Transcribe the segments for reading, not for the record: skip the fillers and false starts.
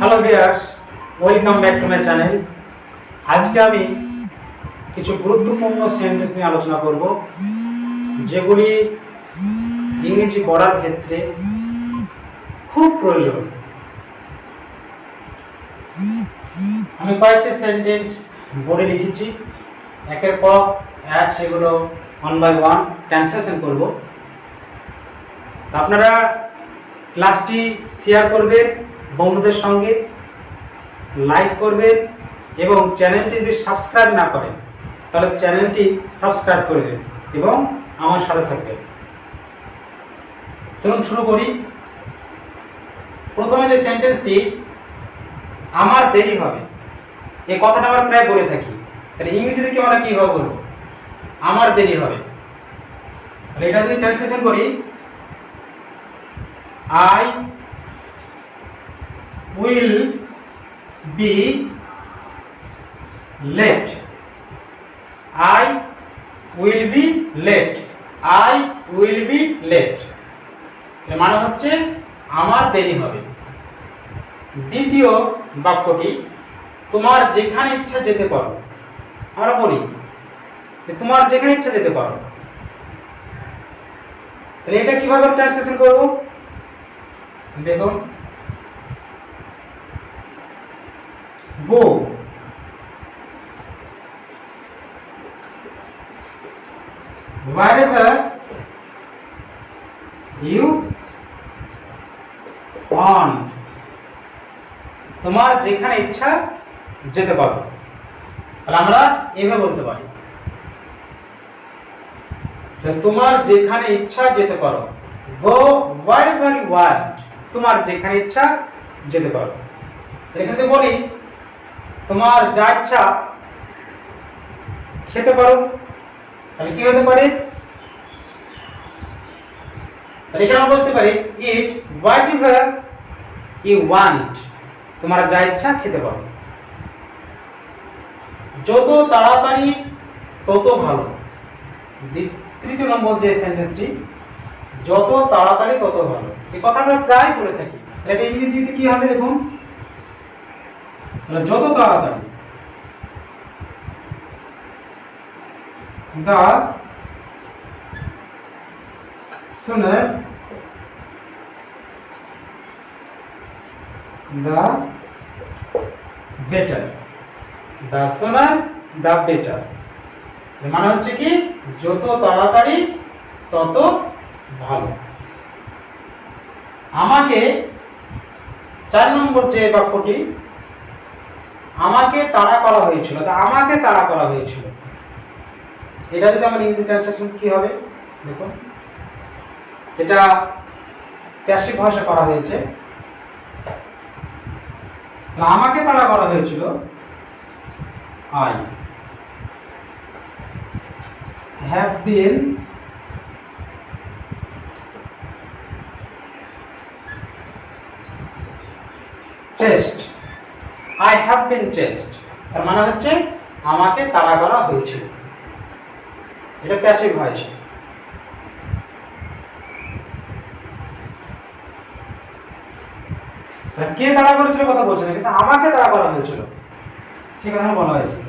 Hello viewers, welcome back to my channel. আজকে আমি কিছু গুরুত্বপূর্ণ সেন্টেন্স নিয়ে আলোচনা করব, যেগুলি ইংরেজি পড়ার ক্ষেত্রে খুব প্রয়োজন। আমি কয়েকটি সেন্টেন্স বোর্ডে লিখেছি, একের পর এক সেগুলো ওয়ান বাই ওয়ান ট্রান্সলেশন করব। তা আপনারা ক্লাসটি শেয়ার করবেন বন্ধুদের সঙ্গে, লাইক করবেন এবং চ্যানেলটি যদি সাবস্ক্রাইব না করেন তাহলে চ্যানেলটি সাবস্ক্রাইব করবেন এবং আমার সাথে থাকবেন। চলুন শুরু করি। প্রথমে যে সেন্টেন্সটি, আমার দেরি হবে, এই কথাটা আমরা প্রায় বলে থাকি। তাহলে ইংরেজিতে কি আমরা কীভাবে বলবো? আমার দেরি হবে। তাহলে এটা যদি ট্রান্সলেশন করি, I will be late. I will be late. I will be late. এর মানে হচ্ছে আমার দেরি হবে। দ্বিতীয় বাক্যটি, তোমার যেখানে ইচ্ছা যেতে পারো। আমরা বলি তোমার যেখানে ইচ্ছা যেতে পারো। তাহলে এটা কিভাবে ট্রান্সলেশন করব? দেখুন, go, wherever you want. তোমার যেখানে ইচ্ছা যেতে পারো। তাহলে আমরা এভাবে বলতে পারি, তোমার যেখানে ইচ্ছা যেতে পারো। go wherever you want. তোমার যেখানে ইচ্ছা যেতে পারো। এখানে বলি তোমার যা ইচ্ছা খেতে পারো। তাহলে কি হতে পারে? তাহলে এখানে বলতে পারি eat whatever you want. তোমার যা ইচ্ছা খেতে পারো। যত তাড়াতাড়ি তত ভালো। তৃতীয় নম্বর যে সেন্টেন্সটি, যত তাড়াতাড়ি তত ভালো, এই কথা আমরা প্রায় বলে থাকি। এটা ইংরেজিতে কি হবে দেখুন, যত তাড়াতাড়ি, the sooner the better. the sooner the better. মানে হচ্ছে কি, যত তাড়াতাড়ি তত ভালো। আমাকে, 4 নম্বর যে বাক্যটি, আমাকে তাড়া করা হয়েছিল। তা আমাকে তাড়া করা হয়েছিল, এটা যদি আমার ইংরেজি ট্রান্সলেশন কি হবে দেখুন, যেটা প্যাসিভ ভাষা করা হয়েছে। আমাকে তাড়া করা হয়েছিল, I have been chased. I have been chased. তার মানে হচ্ছে আমাকে তাড়া করা হয়েছিল। এটা প্যাসিভ ভয়েস। কে তাড়া করেছিল কথা বলছে না, কিন্তু আমাকে তাড়া করা হয়েছিল সে কথা বলা হয়েছে।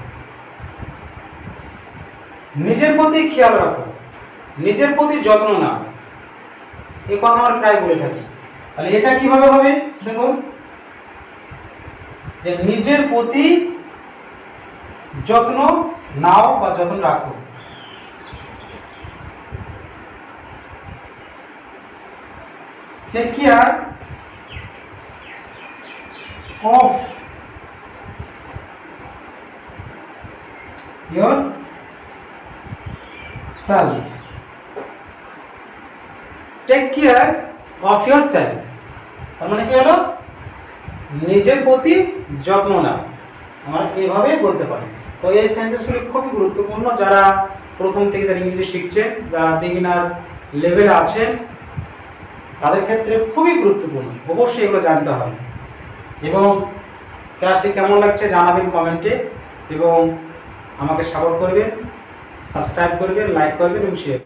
নিজের প্রতি খেয়াল রাখো, নিজের প্রতি যত্ন নাও, এই কথা আমরা প্রায় বলে থাকি। তাহলে এটা কিভাবে হবে দেখুন, যে নিজের প্রতি যত্ন নাও বা যত্ন রাখো। Take care of yourself. Take care of yourself, তার মানে কি হলো, নিজের প্রতি যত্ন নাও। আমরা এইভাবে বলতে পারি। তো এই সেন্টেন্সগুলি খুবই গুরুত্বপূর্ণ, যারা প্রথম থেকে যারা ইংরেজি শিখছেন, যারা বিগিনার লেভেলে আছেন, তাদের ক্ষেত্রে খুবই গুরুত্বপূর্ণ। অবশ্যই এগুলো জানতে হবে। এবং ক্লাসটি কেমন লাগছে জানাবেন কমেন্টে, এবং আমাকে সাপোর্ট করবেন, সাবস্ক্রাইব করবেন, লাইক করবেন এবং শেয়ার।